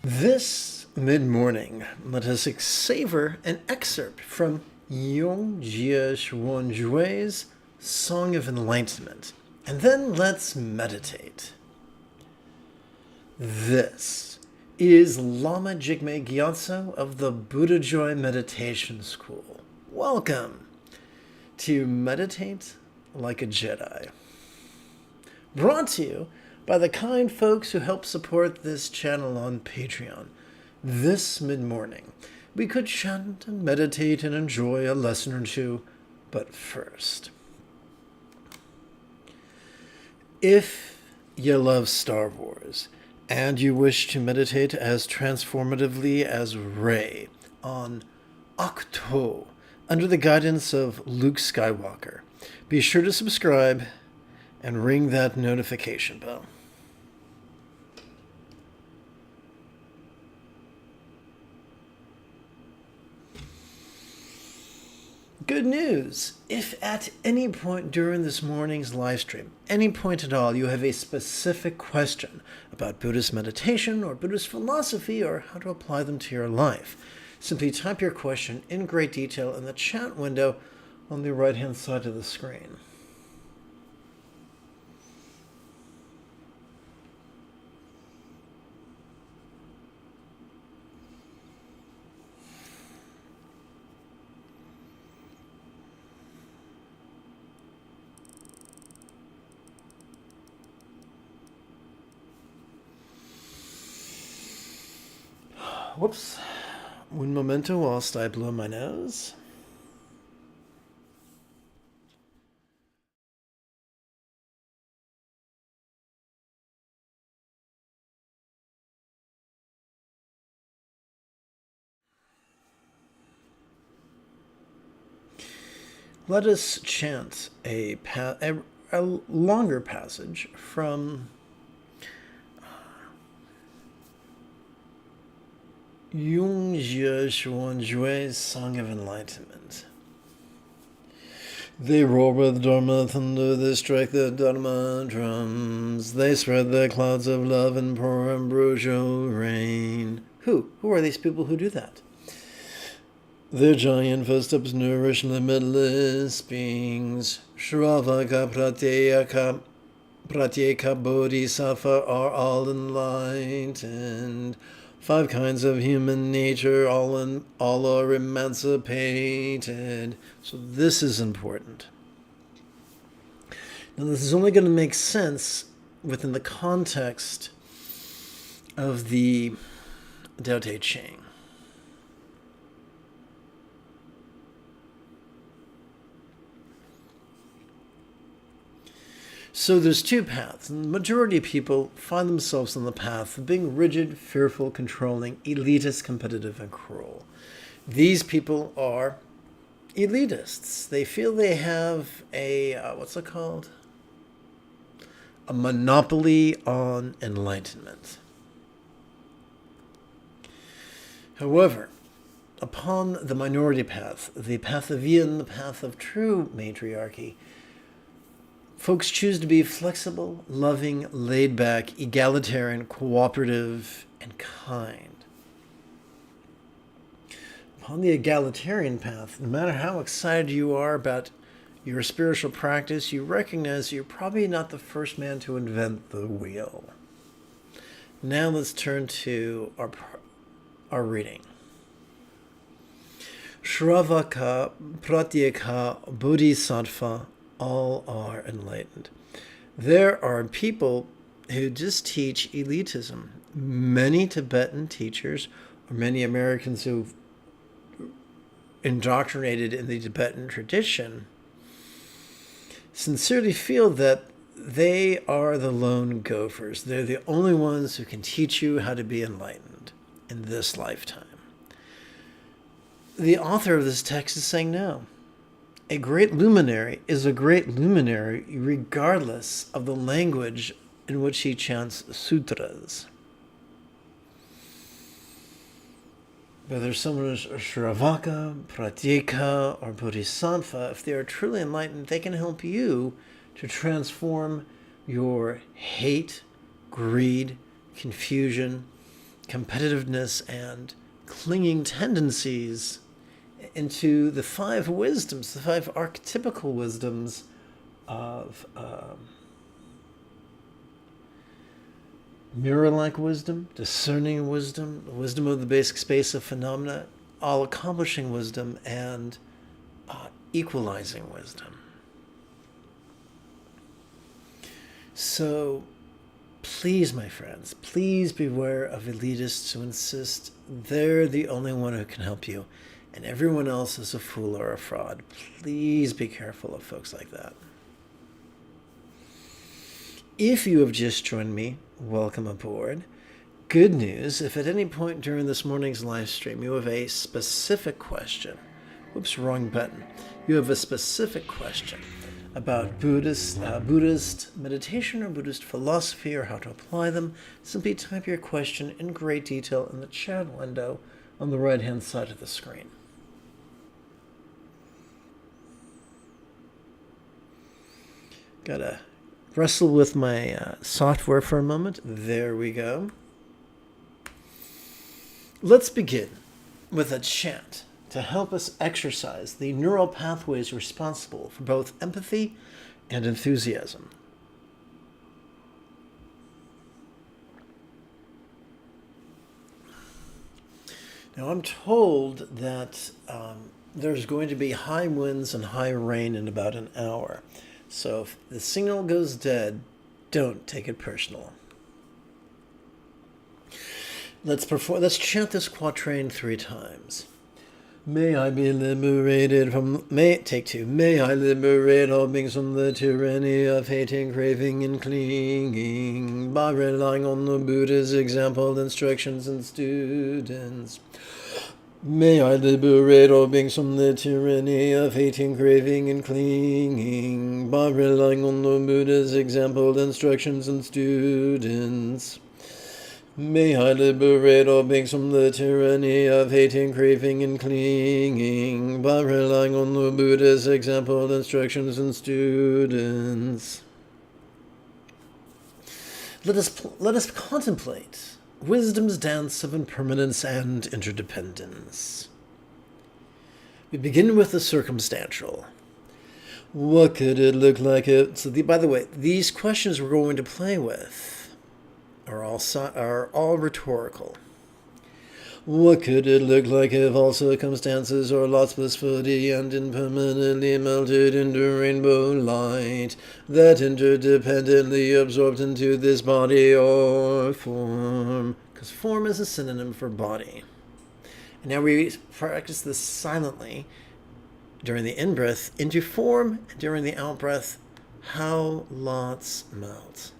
This mid-morning, let us savor an excerpt from Yong-jia Xuan-jue's Song of Enlightenment, and then let's meditate. This is Lama Jigme Gyatso of the Buddha Joy Meditation School. Welcome to Meditate Like a Jedi. Brought to you by the kind folks who help support this channel on Patreon. This mid-morning, we could chant and meditate and enjoy a lesson or two, but first, if you love Star Wars and you wish to meditate as transformatively as Rey on Ahch-To under the guidance of Luke Skywalker, be sure to subscribe and ring that notification bell. Good news! If at any point during this morning's live stream, any point at all, you have a specific question about Buddhist meditation or Buddhist philosophy or how to apply them to your life, simply type your question in great detail in the chat window on the right-hand side of the screen. Whoops. Un momento whilst I blow my nose. Let us chant a longer passage from Yong-jia Xuan-jue's Song of Enlightenment. They roar with Dharma thunder, they strike the Dharma drums, they spread the clouds of love and pour ambrosial rain. Who are these people who do that? Their giant footsteps nourish limitless beings. Shravaka Pratyeka Bodhisattva are all enlightened. 5 kinds of human nature, all are emancipated. So this is important. Now this is only going to make sense within the context of the Tao Te Ching. So there's 2 paths, and the majority of people find themselves on the path of being rigid, fearful, controlling, elitist, competitive, and cruel. These people are elitists. They feel they have a, what's it called? A monopoly on enlightenment. However, upon the minority path, the path of yin, the path of true matriarchy, folks choose to be flexible, loving, laid-back, egalitarian, cooperative, and kind. Upon the egalitarian path, no matter how excited you are about your spiritual practice, you recognize you're probably not the first man to invent the wheel. Now let's turn to our reading. Shravaka Pratyeka Bodhisattva all are enlightened. There are people who just teach elitism. Many Tibetan teachers, or many Americans who've indoctrinated in the Tibetan tradition, sincerely feel that they are the lone gophers. They're the only ones who can teach you how to be enlightened in this lifetime. The author of this text is saying no. A great luminary is a great luminary regardless of the language in which he chants sutras. Whether someone is a Shravaka, Pratyeka, or Bodhisattva, if they are truly enlightened, they can help you to transform your hate, greed, confusion, competitiveness, and clinging tendencies into the 5 wisdoms, the 5 archetypical wisdoms of mirror-like wisdom, discerning wisdom, the wisdom of the basic space of phenomena, all-accomplishing wisdom, and equalizing wisdom. So please, my friends, please beware of elitists who insist they're the only one who can help you and everyone else is a fool or a fraud. Please be careful of folks like that. If you have just joined me, welcome aboard. Good news, if at any point during this morning's live stream you have a specific question, whoops, wrong button. You have a specific question about Buddhist meditation or Buddhist philosophy or how to apply them, simply type your question in great detail in the chat window on the right-hand side of the screen. Gotta wrestle with my software for a moment. There we go. Let's begin with a chant to help us exercise the neural pathways responsible for both empathy and enthusiasm. Now, I'm told that there's going to be high winds and high rain in about an hour. So if the signal goes dead, don't take it personal. Let's chant this quatrain 3 times. May I be liberated from... Take 2. May I liberate all beings from the tyranny of hating, craving, and clinging by relying on the Buddha's example, instructions, and students. May I liberate all beings from the tyranny of hating, craving, and clinging by relying on the Buddha's example, instructions, and students. May I liberate all beings from the tyranny of hating, craving, and clinging by relying on the Buddha's example, instructions, and students. Let us contemplate wisdom's dance of impermanence and interdependence. We begin with the circumstantial. What could it look like if... by the way, these questions we're going to play with are all rhetorical. What could it look like if all circumstances are lost blissfully and impermanently melted into rainbow light that interdependently absorbed into this body or form? Because form is a synonym for body. And now we practice this silently during the in-breath into form, and during the out-breath, how lots melt.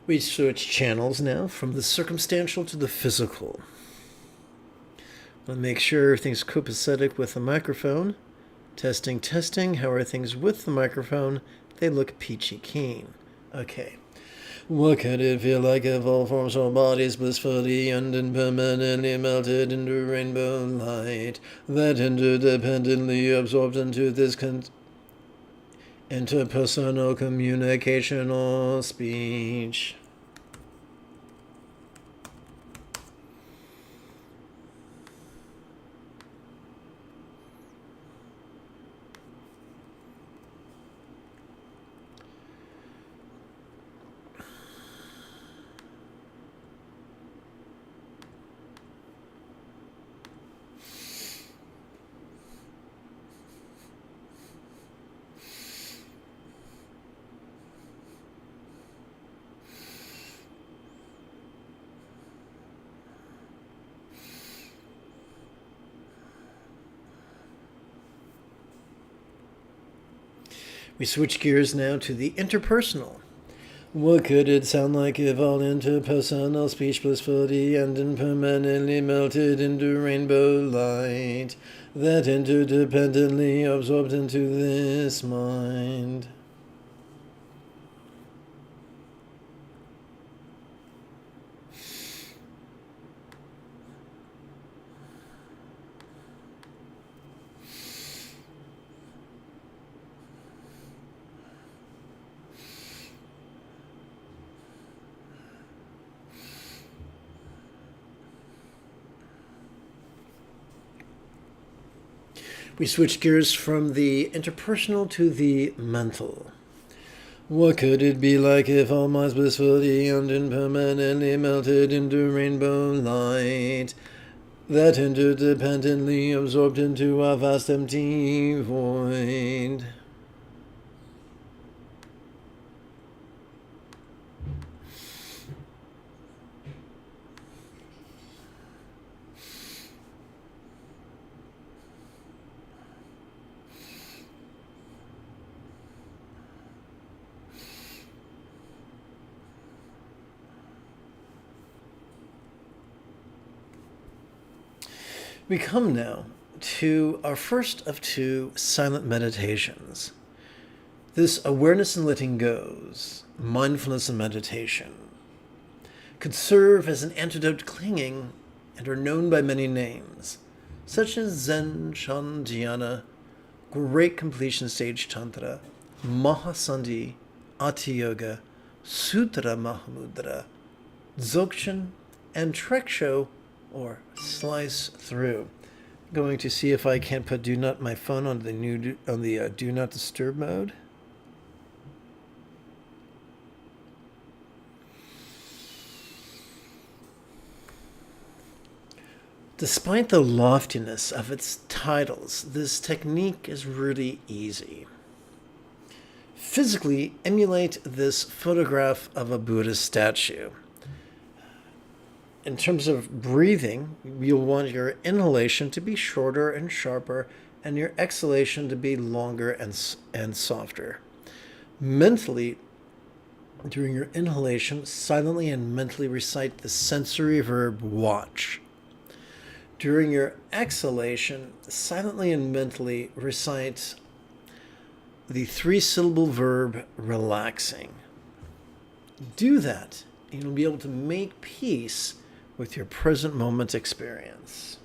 We switch channels now from the circumstantial to the physical. We'll make sure everything's copacetic with the microphone. Testing, testing. How are things with the microphone? They look peachy keen. Okay. What could it feel like if all forms or bodies blissfully and impermanently melted into rainbow light that interdependently absorbed into this interpersonal communication or speech? We switch gears now to the interpersonal. What could it sound like if all interpersonal speech blissfully and impermanently melted into rainbow light that interdependently absorbed into this mind? We switch gears from the interpersonal to the mental. What could it be like if all minds blissfully and impermanently melted into rainbow light that interdependently absorbed into a vast empty void? We come now to our first of two silent meditations. This awareness and letting goes, mindfulness and meditation, could serve as an antidote to clinging and are known by many names, such as Zen Shan Dhyana, Great Completion Stage Tantra, Mahasandhi, Ati Yoga, Sutra Mahamudra, Dzogchen, and Treksho, or slice through. Going to see if I can't put my phone on the do not disturb mode. Despite the loftiness of its titles, this technique is really easy. Physically emulate this photograph of a Buddha statue. In terms of breathing, you'll want your inhalation to be shorter and sharper, and your exhalation to be longer and softer. Mentally, during your inhalation, silently and mentally recite the sensory verb watch. During your exhalation, silently and mentally recite the 3-syllable verb relaxing. Do that, and you'll be able to make peace with your present moment experience.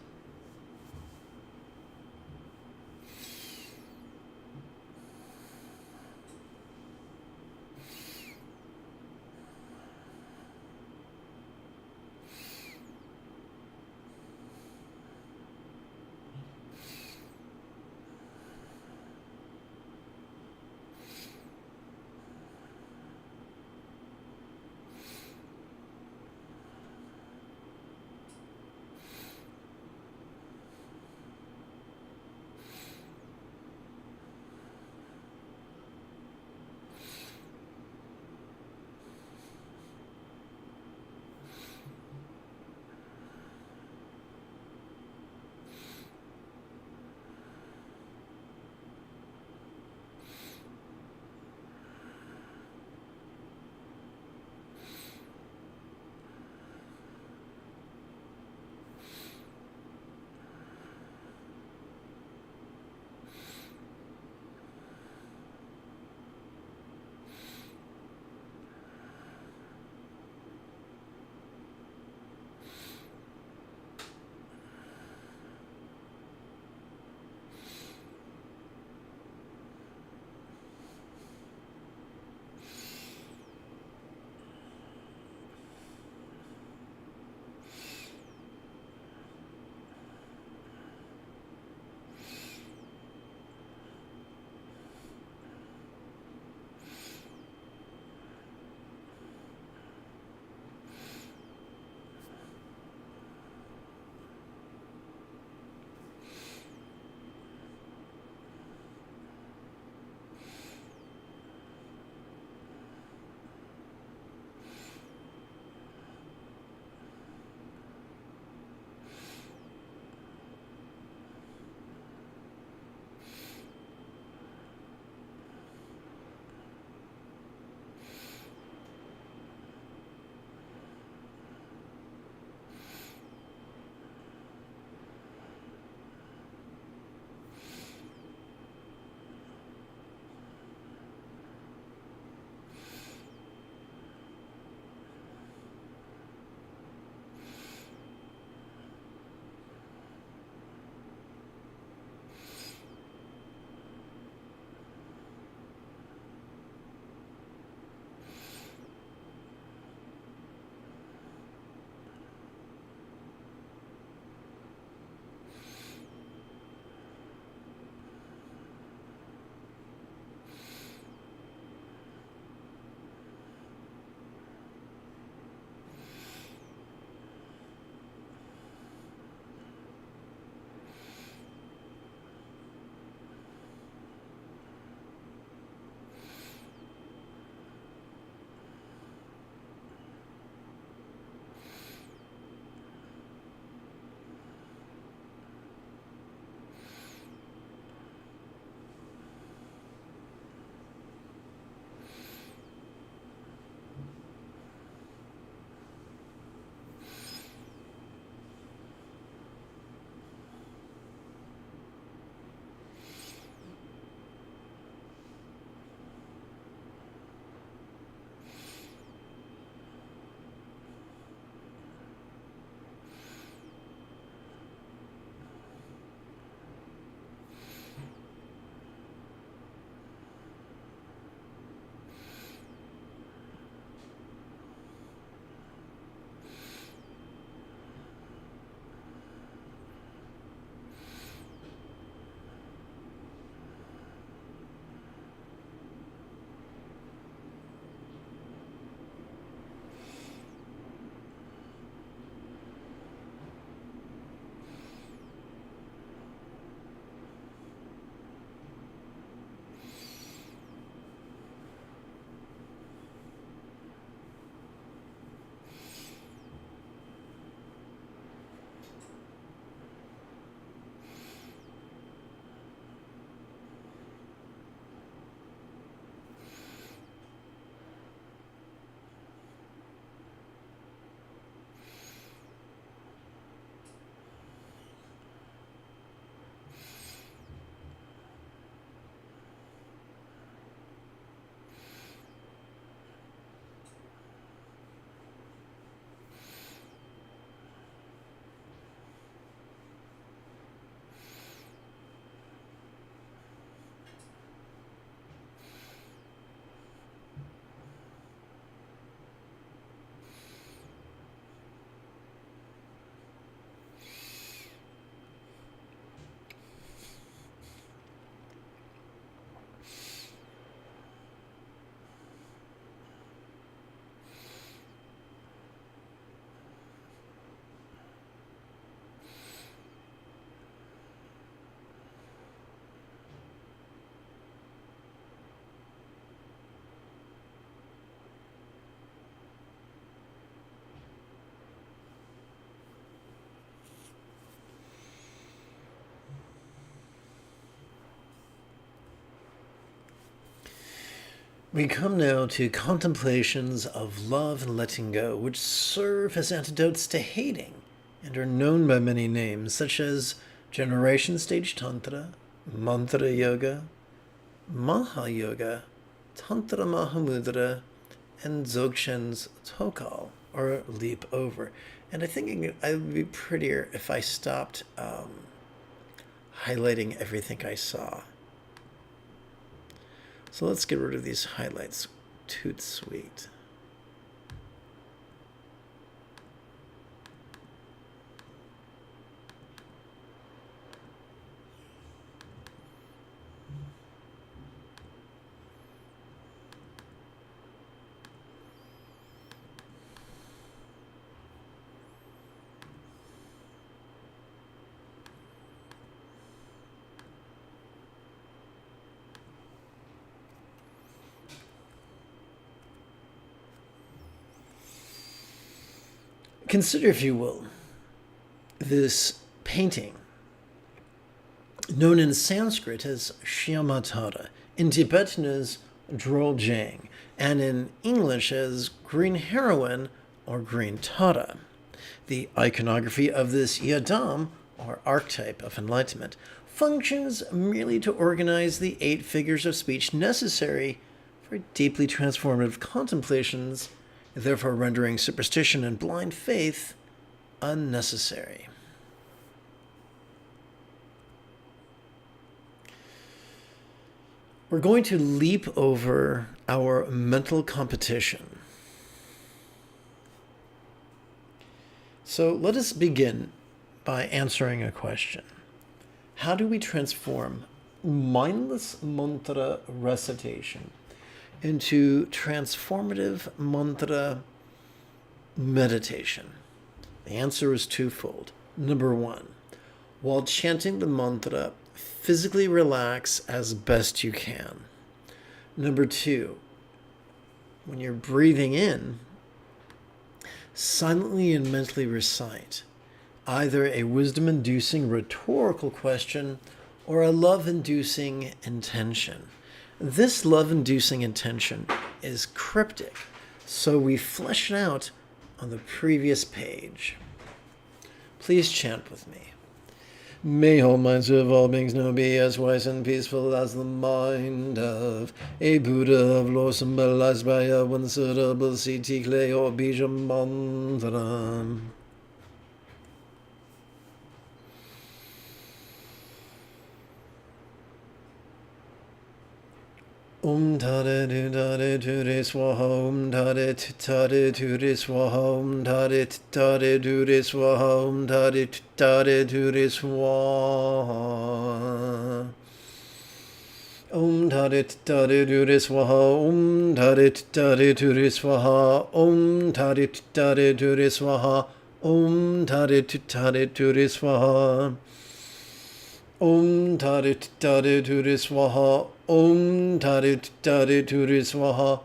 We come now to contemplations of love and letting go, which serve as antidotes to hating and are known by many names, such as Generation Stage Tantra, Mantra Yoga, Maha Yoga, Tantra Mahamudra, and Dzogchen's Tokal, or Leap Over. And I think it would be prettier if I stopped highlighting everything I saw. So let's get rid of these highlights. Toot sweet. Consider, if you will, this painting, known in Sanskrit as Shyamatara, in Tibetan as Droljang, and in English as Green Heroine or Green Tara. The iconography of this yadam, or archetype of enlightenment, functions merely to organize the 8 figures of speech necessary for deeply transformative contemplations, therefore rendering superstition and blind faith unnecessary. We're going to leap over our mental competition. So let us begin by answering a question. How do we transform mindless mantra recitation into transformative mantra meditation? The answer is twofold. Number 1, while chanting the mantra, physically relax as best you can. Number 2, when you're breathing in, silently and mentally recite either a wisdom-inducing rhetorical question or a love-inducing intention. This love-inducing intention is cryptic, so we flesh it out on the previous page. Please chant with me. May all minds of all beings now be as wise and peaceful as the mind of a Buddha of law symbolized by a one-syllable Siti clay or Bija mantra. Tare du tare tu re swaha tare tare tu re swaha tare tare tu re swaha tare tare tu re swaha tare tare tu re swaha tare tare tu re swaha tare tare tu re swaha tare tare tu re swaha tare tare tu re swaha tare tare tu re swaha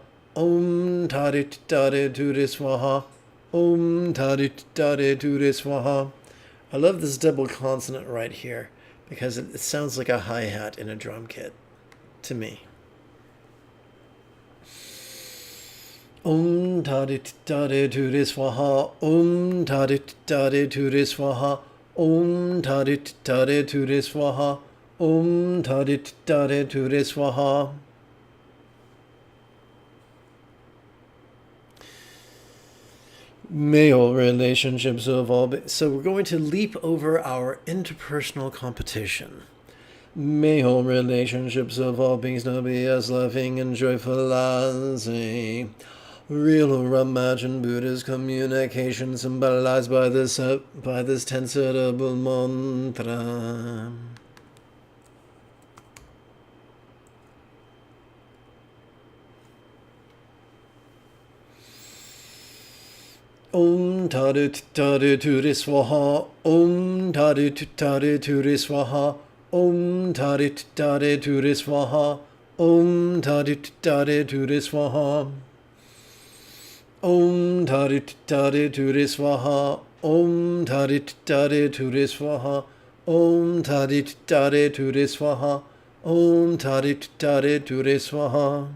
tare tare tu re swaha tare tare tu re swaha. I love this double consonant right here because it sounds like a hi-hat in a drum kit to me. Tare tare tu re swaha tare tare tu re swaha tare tare tu re swaha tare tare tu re swaha. May all relationships of all so we're going to leap over our interpersonal competition. May all relationships of all beings now be as loving and joyful as a real or imagined Buddha's communication symbolized by this 10-syllable mantra. Tare tare tu re swaha tare tare tu re swaha tare tare tu re swaha tare tare tu re swaha tare tare tu re swaha tare tare tu re swaha tare tare tu re swaha tare tare tu re swaha.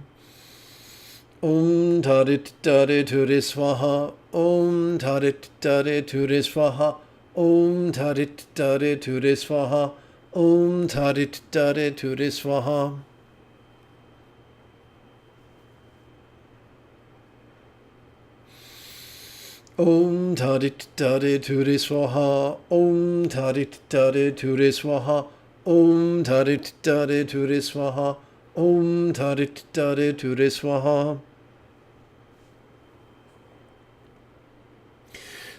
Om Tarit Tare Ture Swaha. Om Tarit Tare Ture Swaha. Om Tarit Tare Ture Swaha. Om Tarit Tare Ture Swaha. Om Tarit Tare Ture Swaha. Om Tarit Tare Ture Swaha. Om Tarit Tare Ture Swaha. Om Tarit Tare Ture Swaha.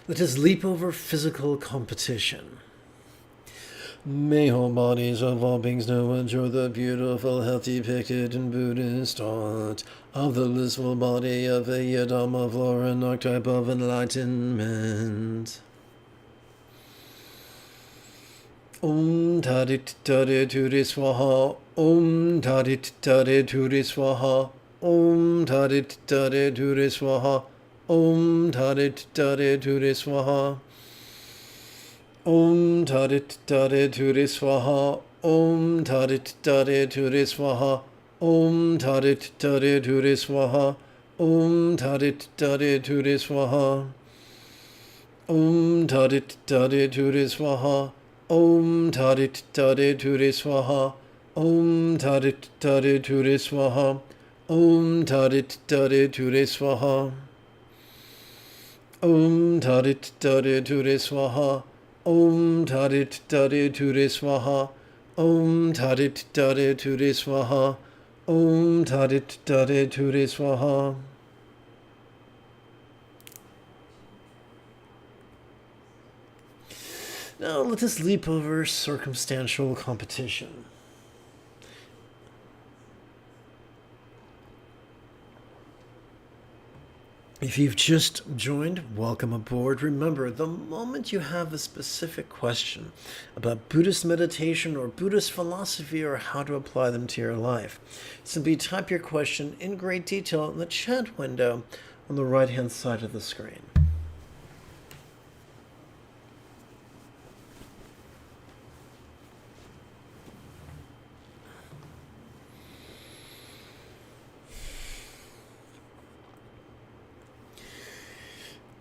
Let us leap over physical competition. May all bodies of all beings know and enjoy the beautiful health depicted in Buddhist art of the blissful body of a Yidam of lore and archetype of enlightenment. Om Tarit Tare Ture Swaha. Om Tarit Tare Ture Swaha. Om Tarit Tare Ture Swaha. Om Tarit Tare Ture Swaha. Om Tarit Tare Ture Swaha. Om Tarit Tare Ture Swaha. Om Tarit Tare Ture Swaha. Om Tarit Tare Ture Swaha. Om Tarit Tare Ture Swaha. Om Tarit Tare Ture Swaha. Om Tarit Tare Ture Swaha. Om Tarit Tare Ture Swaha. Om Tarit Tare Ture Swaha. Om Tarit Tare Ture Swaha. Om Tarit Tare Ture Swaha. Om Tarit Tare Ture Swaha. Now let us leap over circumstantial competition. If you've just joined, welcome aboard. Remember, the moment you have a specific question about Buddhist meditation or Buddhist philosophy or how to apply them to your life, simply type your question in great detail in the chat window on the right-hand side of the screen.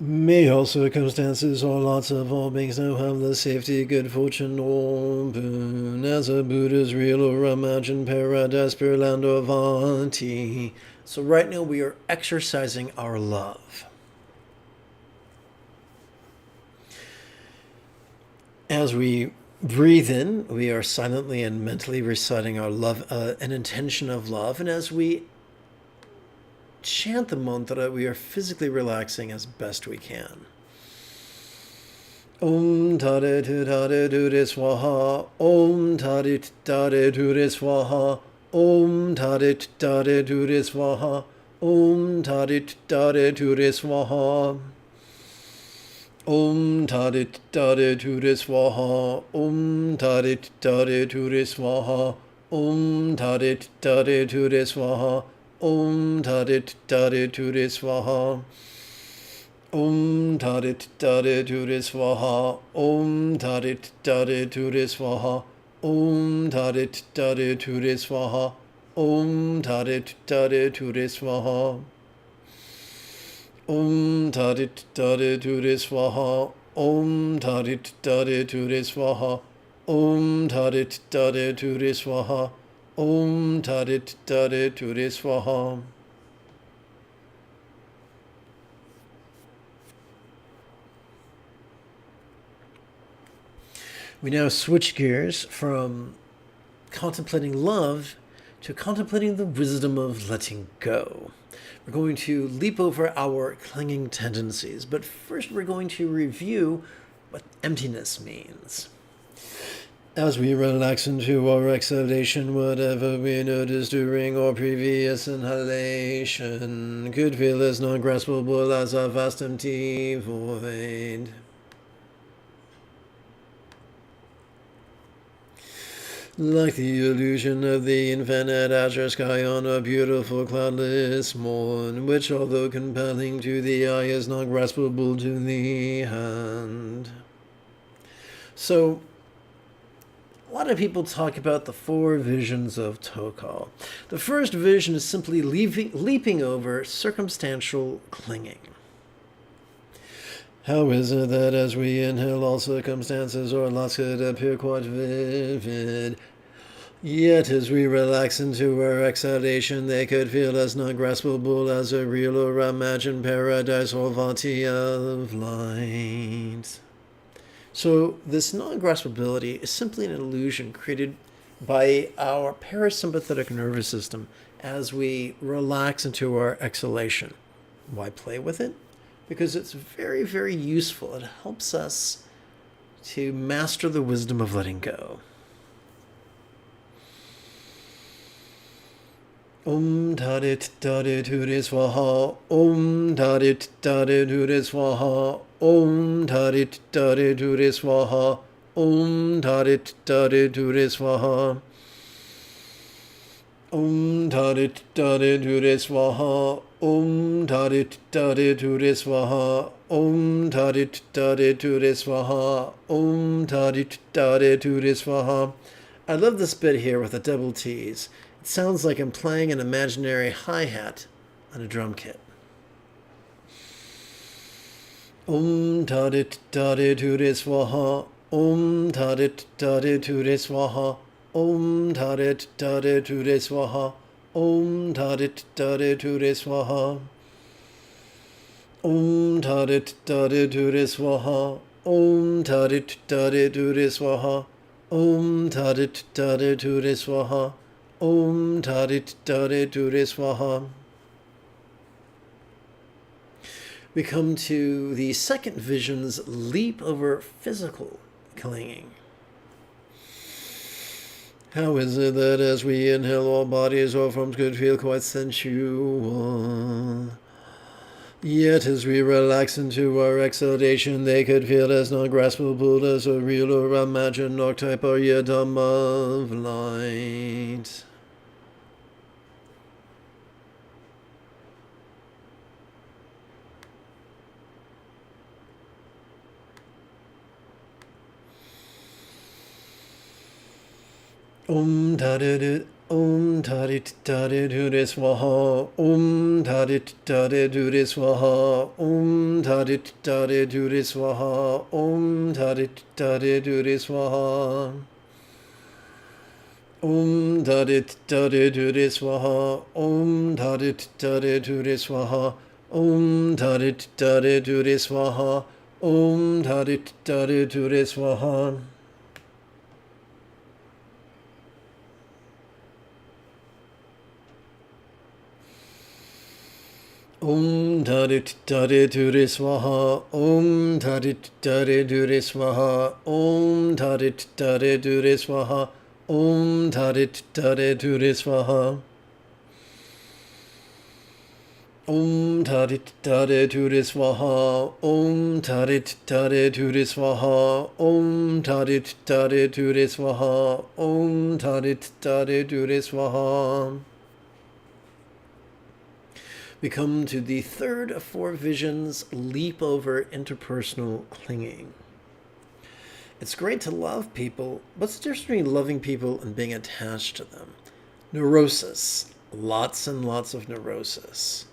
May all circumstances or lots of all beings now have the safety, good fortune, or boon, as a Buddha's real or imagined paradise, pure land of Avanti. So right now we are exercising our love. As we breathe in, we are silently and mentally reciting our love, an intention of love, and as we chant the mantra, we are physically relaxing as best we can. Om Tarit Tare Ture Swaha. Om Tarit Tare Ture Swaha. Om Tarit Tare Ture Swaha. Om Tarit Tare Ture Swaha. Om Tarit Tare Ture Swaha. Om Tarit Tare Ture Swaha. Om Tarit Tare Ture Swaha. Om Tarit Tare Ture Swaha. Om Tarit Tare Ture Swaha. Om Tarit Tare Ture Swaha. Om Tarit Tare Ture Swaha. Om Tarit Tare Ture Swaha. Om Tarit Tare Ture Swaha. Om Tarit Tare Ture Swaha. Om Tarit Tare Ture Swaha. Om Tarit Tare Ture Swaha. We now switch gears from contemplating love to contemplating the wisdom of letting go. We're going to leap over our clinging tendencies, but first we're going to review what emptiness means. As we relax into our exhalation, whatever we notice during our previous inhalation could feel as non-graspable as a vast empty void. Like the illusion of the infinite azure sky on a beautiful cloudless morn, which although compelling to the eye is not graspable to the hand. So, A lot of people talk about the 4 visions of Tokal. The first vision is simply leaping over circumstantial clinging. How is it that as we inhale all circumstances or lots could appear quite vivid, yet as we relax into our exhalation they could feel as non-graspable as a real or imagined paradise or vati of light? So this non-graspability is simply an illusion created by our parasympathetic nervous system as we relax into our exhalation. Why play with it? Because it's very, very useful. It helps us to master the wisdom of letting go. Om Tadit Tadit Huri Swaha. Om Tadit Tadit Huri Swaha. Om Tadit Tadit Huri Swaha. Om Tadit Tadit Huri Swaha. Om Tadit Tadit Huri Swaha. Om Tadit Tadit Huri Swaha. Om Tadit Tadit Huri Swaha. Om Tadit Tadit Huri Swaha. I love this bit here with the double T's. It sounds like I'm playing an imaginary hi-hat on a drum kit. Om Tadit Tadit Huri Swaha. Om Tadit Tadit Huri Swaha. Om Tadit Tadit Huri Swaha. Om Tadit Tadit Huri Swaha. Om Tadit Tadit Huri Swaha. Om Tadit Tadit Huri Swaha. Om Tadit Tadit Huri Swaha. Om Tadit Tadit Huri Swaha. We come to the second vision's leap over physical clinging. How is it that as we inhale all bodies or forms could feel quite sensual, yet as we relax into our exhalation they could feel as non-graspable as a real or imagined archetype or yidam of light? Om Tadit Tadit Huri Swaha. Om Tadit Tadit Huri Swaha. Om Tadit Tadit Huri Swaha. Om Tadit Tadit Huri Swaha. Om Tadit Tadit Huri Swaha. Om Tadit Tadit Huri Swaha. Om Tadit Tadit Huri Swaha. Om Tadit Tadit Huri Swaha. Om Tadit Tadit Huri Swaha. Om Tadit Tadit Huri Swaha. Om Tadit Tadit Huri Swaha. Om Tadit Tadit Huri Swaha. Om Tadit Tadit Huri Swaha. Om Tadit Tadit Huri Swaha. Om Tadit Tadit Huri Swaha. Om Tadit Tadit Huri Swaha. We come to the third of 4 visions, leap over interpersonal clinging. It's great to love people. What's the difference between loving people and being attached to them? Neurosis. Lots and lots of neurosis.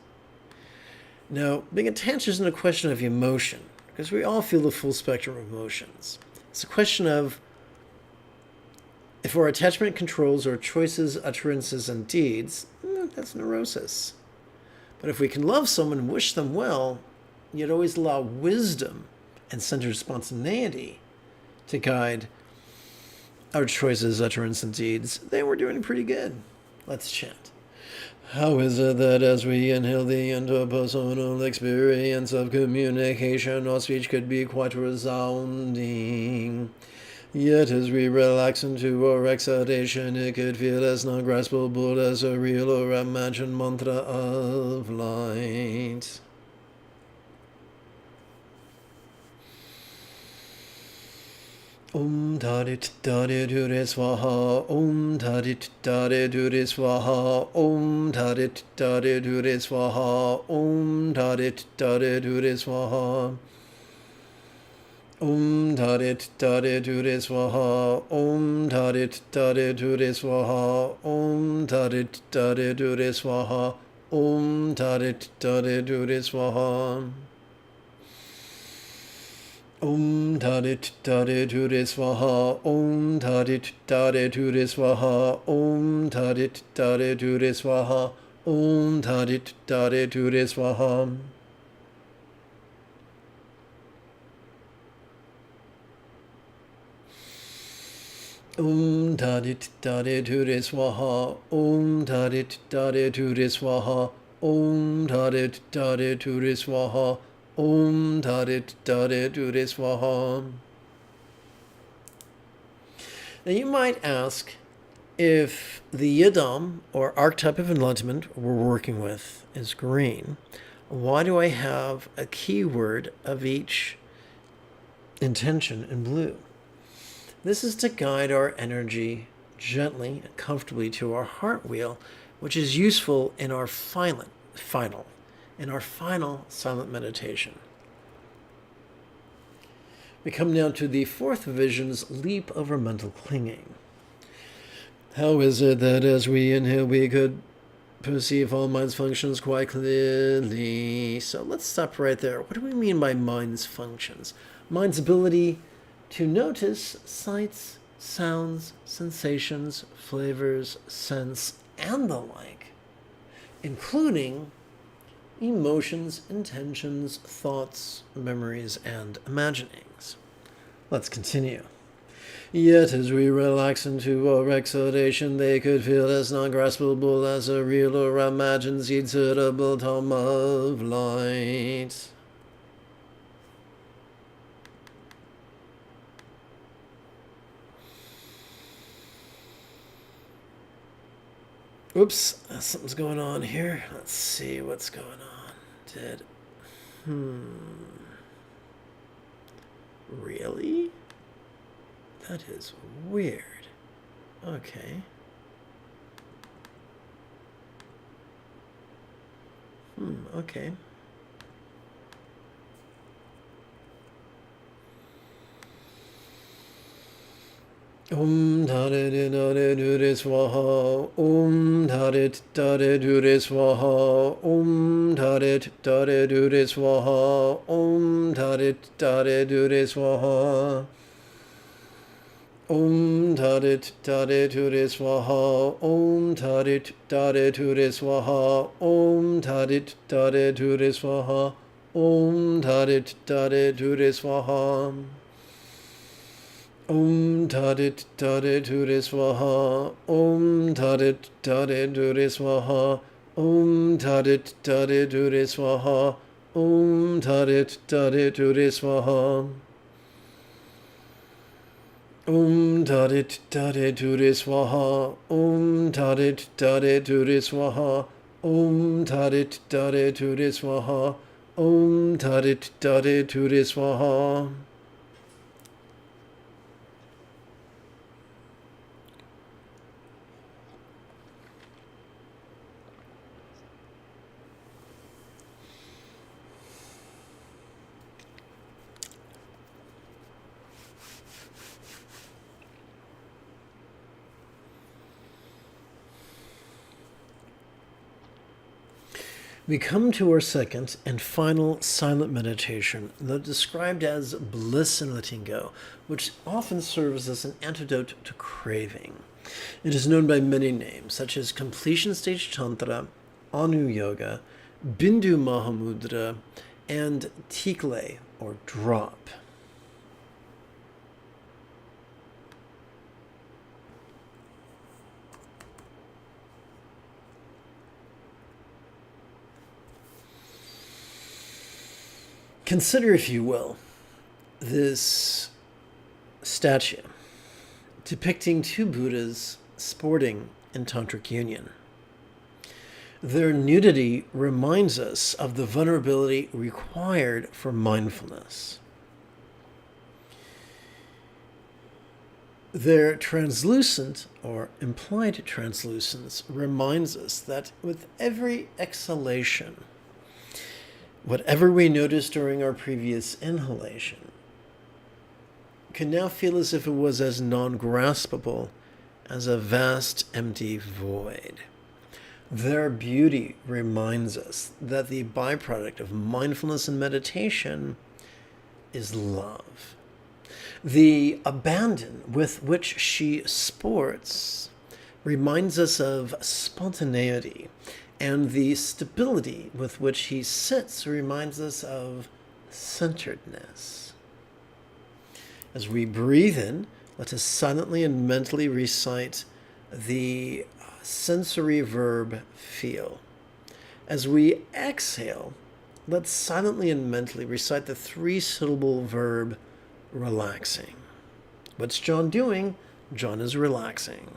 Now, being attached isn't a question of emotion, because we all feel the full spectrum of emotions. It's a question of if our attachment controls our choices, utterances, and deeds, that's neurosis. But if we can love someone and wish them well, yet always allow wisdom and centered spontaneity to guide our choices, utterance, and deeds, then we're doing pretty good. Let's chant. How is it that as we inhale the interpersonal experience of communication, our speech could be quite resounding? Yet as we relax into our exhalation, it could feel as non-graspable as a real or imagined mantra of light. Om Tadit Tadit Huri Swaha. Om Tadit Tadit Huri Swaha. Om Tadit Tadit Huri Swaha. Om Tadit Tadit Huri Swaha. Om Tarit Tare Swaha. Om Tarit Tare Swaha. Om Tarit Tare Swaha. Om Tarit Tare Swaha. Om Tarit Tare Swaha. Om Tarit Tare Swaha. Om Tarit Tare Swaha. Om Tarit Tare Swaha. Om Tarit Tare Swaha. Om Tarit Tare Swaha. Om Tarit Tare Swaha. Om Tarit Tare Swaha. Now you might ask, if the Yidam, or archetype of enlightenment, we're working with is green, why do I have a keyword of each intention in blue? This is to guide our energy gently and comfortably to our heart wheel, which is useful in our final silent meditation. We come now to the fourth vision's leap over mental clinging. How is it that as we inhale, we could perceive all mind's functions quite clearly? So let's stop right there. What do we mean by mind's functions? Mind's ability to notice sights, sounds, sensations, flavors, scents, and the like, including emotions, intentions, thoughts, memories, and imaginings. Let's continue. Yet as we relax into our exhalation, they could feel as non-graspable as a real or imagined seed-suitable tome of light. Oops, something's going on here. Let's see what's going on. Really? That is weird. Okay. Okay. Om Tarit Tare Swaha. Om Tarit Tare Swaha. Om Tarit Tare Swaha. Om Tarit Tare Swaha. Om Tarit Tare Swaha. Om Tarit Tare Swaha. Om Tarit Tare Swaha. Om Tarit Tare Swaha. Om Tarit Tare Swaha. Om Tarit Tare Swaha. Om Tarit Tare Swaha. Om Tarit Tare Swaha. Om Tarit Tare Swaha. Om Tarit Tare Swaha. Om Tarit Tare Swaha. Om Tarit Tare Swaha. We come to our second and final silent meditation, described as bliss and letting go, which often serves as an antidote to craving. It is known by many names, such as completion stage tantra, anu yoga, bindu mahamudra, and tikle, or drop. Consider, if you will, this statue depicting two Buddhas sporting in tantric union. Their nudity reminds us of the vulnerability required for mindfulness. Their translucent or implied translucence reminds us that with every exhalation, whatever we noticed during our previous inhalation can now feel as if it was as non-graspable as a vast empty void. Their beauty reminds us that the byproduct of mindfulness and meditation is love. The abandon with which she sports reminds us of spontaneity, and the stability with which he sits reminds us of centeredness. As we breathe in, let us silently and mentally recite the sensory verb feel. As we exhale, let's silently and mentally recite the 3-syllable verb relaxing. What's John doing? John is relaxing.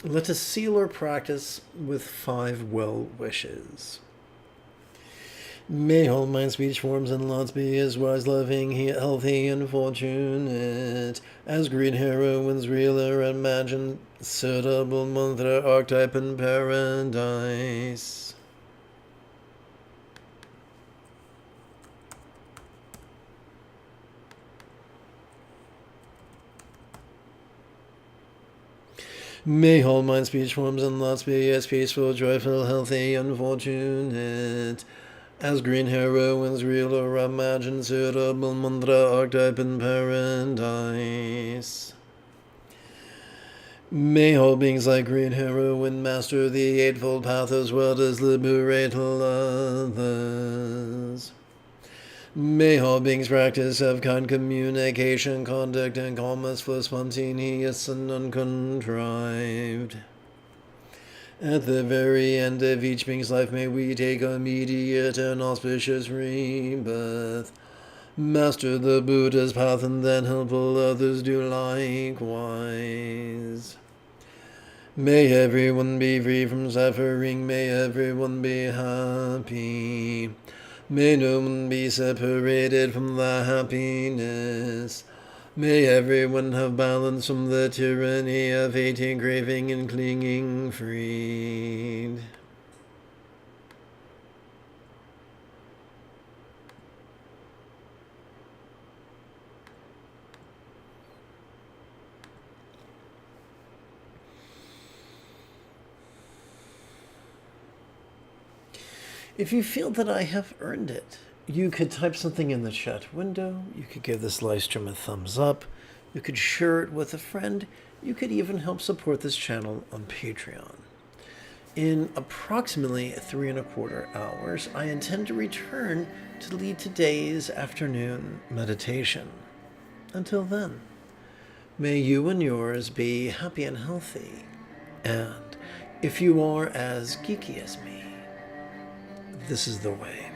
Let us seal our practice with 5 well wishes. May all mind, speech, forms, and lots be as wise, loving, healthy, and fortunate as green heroines, real or imagined, suitable mantra archetype in paradise. May all mind, speech, forms, and lots be as peaceful, joyful, healthy, and fortunate as green heroines, real or imagined, suitable mantra archetype in paradise. May all beings like green heroine master the Eightfold Path as well as liberate others. May all beings practice of kind communication, conduct, and calmness, flow spontaneous and uncontrived. At the very end of each being's life, may we take immediate and auspicious rebirth, master the Buddha's path, and then help all others do likewise. May everyone be free from suffering, may everyone be happy. May no one be separated from the happiness. May everyone have balance from the tyranny of hating, craving, and clinging freed. If you feel that I have earned it, you could type something in the chat window, you could give this live stream a thumbs up, you could share it with a friend, you could even help support this channel on Patreon. In approximately 3¼ hours, I intend to return to lead today's afternoon meditation. Until then, may you and yours be happy and healthy, and if you are as geeky as me, this is the way.